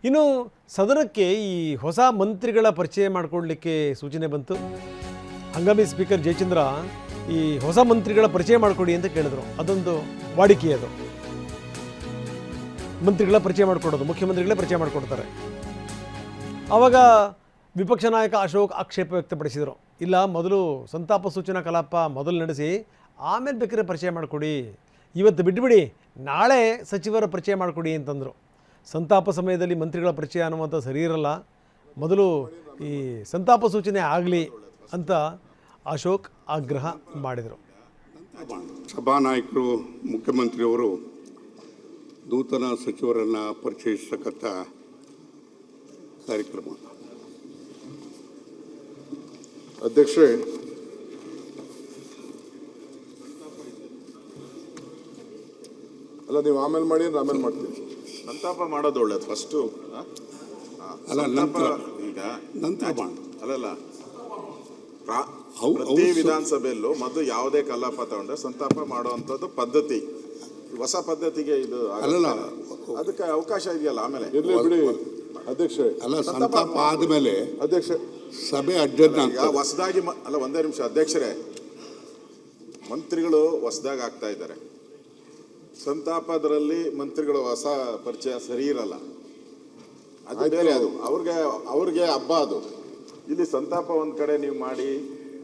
ಇನ್ನು ಸದನಕ್ಕೆ ಈ ಹೊಸ ಮಂತ್ರಿಗಳ ಪರಿಚಯ ಮಾಡಿಕೊಡ್ಲಿಕ್ಕೆ ಸೂಚನೆ ಬಂತು. ಹಂಗಾಮಿ ಸ್ಪೀಕರ್ ಜಯಚಂದ್ರ ಈ ಹೊಸ ಮಂತ್ರಿಗಳ ಪರಿಚಯ ಮಾಡಿಕೊಡಿ ಅಂತ ಕೇಳಿದ್ರು. ಅದೊಂದು ವಾಡಿಕೆ. ಅದು ಮಂತ್ರಿಗಳ ಪರಿಚಯ ಮಾಡಿಕೊಡೋದು, ಮುಖ್ಯಮಂತ್ರಿಗಳೇ ಪರಿಚಯ ಮಾಡಿಕೊಡ್ತಾರೆ. ಆವಾಗ ವಿಪಕ್ಷ ನಾಯಕ ಅಶೋಕ್ ಆಕ್ಷೇಪ ವ್ಯಕ್ತಪಡಿಸಿದರು. ಇಲ್ಲ, ಮೊದಲು ಸಂತಾಪ ಸೂಚನಾ ಕಲಾಪ ಮೊದಲು ನಡೆಸಿ ಆಮೇಲೆ ಬೇಕಾದ್ರೆ ಪರಿಚಯ ಮಾಡಿಕೊಡಿ, ಇವತ್ತು ಬಿಟ್ಟುಬಿಡಿ, ನಾಳೆ ಸಚಿವರ ಪರಿಚಯ ಮಾಡಿಕೊಡಿ ಅಂತಂದರು. ಸಂತಾಪ ಸಮಯದಲ್ಲಿ ಮಂತ್ರಿಗಳ ಪರಿಚಯ ಅನ್ನುವಂಥ ಸರಿ ಇರಲ್ಲ, ಮೊದಲು ಈ ಸಂತಾಪ ಸೂಚನೆ ಆಗಲಿ ಅಂತ ಅಶೋಕ್ ಆಗ್ರಹ ಮಾಡಿದರು. ಸಭಾನಾಯಕರು, ಮುಖ್ಯಮಂತ್ರಿಯವರು ನೂತನ ಸಚಿವರನ್ನು ಪರಿಚಯಿಸತಕ್ಕಂಥ ಕಾರ್ಯಕ್ರಮ. ಅಧ್ಯಕ್ಷರೇ, ಅಲ್ಲ ನೀವು ಆಮೇಲೆ ಮಾಡಿ ಅಂದ್ರೆ ಆಮೇಲೆ ಮಾಡ್ತೀವಿ. ಸಂತಾಪ ಮಾಡೋದು ಒಳ್ಳೇದು ಫಸ್ಟು. ಅಲ್ಲ, ನಂತರ ಈಗ ನಂತರ ಅಲ್ಲಲ್ಲ, ಪ್ರತಿ ವಿಧಾನಸಭೆಯಲ್ಲೂ ಮೊದಲು ಯಾವುದೇ ಕಲಾಪ ತಗೊಂಡ್ರೆ ಸಂತಾಪ ಮಾಡುವಂಥದ್ದು ಪದ್ಧತಿ. ಹೊಸ ಪದ್ಧತಿಗೆ ಇದು ಅಲ್ಲಲ್ಲ, ಅದಕ್ಕೆ ಅವಕಾಶ ಇದೆಯಲ್ಲ ಆಮೇಲೆ. ಇರ್ಲಿ ಬಿಡಿ ಅಧ್ಯಕ್ಷರೇ. ಅಲ್ಲ, ಸಂತಾಪ ಆದಮೇಲೆ ಅಧ್ಯಕ್ಷ ಸಭೆ ಅಡ್ಜರ್ನ್ ಈಗ ಹೊಸದಾಗಿ ಅಲ್ಲ, ಒಂದೇ ನಿಮಿಷ ಅಧ್ಯಕ್ಷರೇ, ಮಂತ್ರಿಗಳು ಹೊಸದಾಗಿ ಆಗ್ತಾ ಇದ್ದಾರೆ. ಸಂತಾಪದಲ್ಲಿ ಮಂತ್ರಿಗಳು ಹೊಸ ಪರಿಚಯ ಸರಿ ಇರಲ್ಲ, ಅದು ಬೇರೆ. ಅದು ಅವ್ರಿಗೆ ಹಬ್ಬ. ಅದು ಇಲ್ಲಿ ಸಂತಾಪ ಒಂದ್ ಕಡೆ ನೀವು ಮಾಡಿ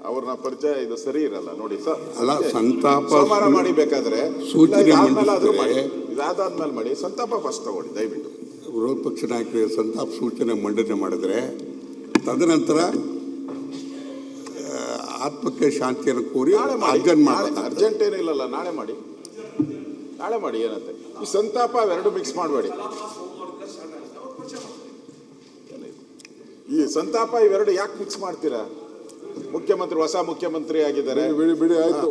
ಅವ್ರನ್ನ ಪರಿಚಯ ಇದು ಸರಿ ಇರಲ್ಲ ನೋಡಿ ಸರ್. ಅಲ್ಲ, ಸಂತಾಪ ಸೋಮವಾರ ಮಾಡಿ, ಬೇಕಾದ್ರೆ ಸೂಚನೆ ಇದಾದ್ಮೇಲೆ ಮಾಡಿ, ಸಂತಾಪ ಫಸ್ಟ್ ತಗೊಳ್ಳಿ ದಯವಿಟ್ಟು. ವಿರೋಧ ಪಕ್ಷ ನಾಯಕರಿಗೆ ಸಂತಾಪ ಸೂಚನೆ ಮಂಡನೆ ಮಾಡಿದರೆ ತದನಂತರ ಆತ್ಮಕ್ಕೆ ಶಾಂತಿಯನ್ನು ಕೋರಿ ಅರ್ಜೆಂಟ್ ಮಾಡಿ. ಅರ್ಜೆಂಟ್ ಏನಿಲ್ಲಲ್ಲ, ನಾಳೆ ಮಾಡಿ ಏನಂತೆ. ಈ ಸಂತಾಪ ಅವೆರಡು ಮಿಕ್ಸ್ ಮಾಡಬೇಡಿ. ಈ ಸಂತಾಪ ಇವೆರಡು ಯಾಕೆ ಮಿಕ್ಸ್ ಮಾಡ್ತೀರಾ? ಮುಖ್ಯಮಂತ್ರಿ ಹೊಸ ಮುಖ್ಯಮಂತ್ರಿ ಆಗಿದ್ದಾರೆ. ಬಿಡಿ ಆಯ್ತು.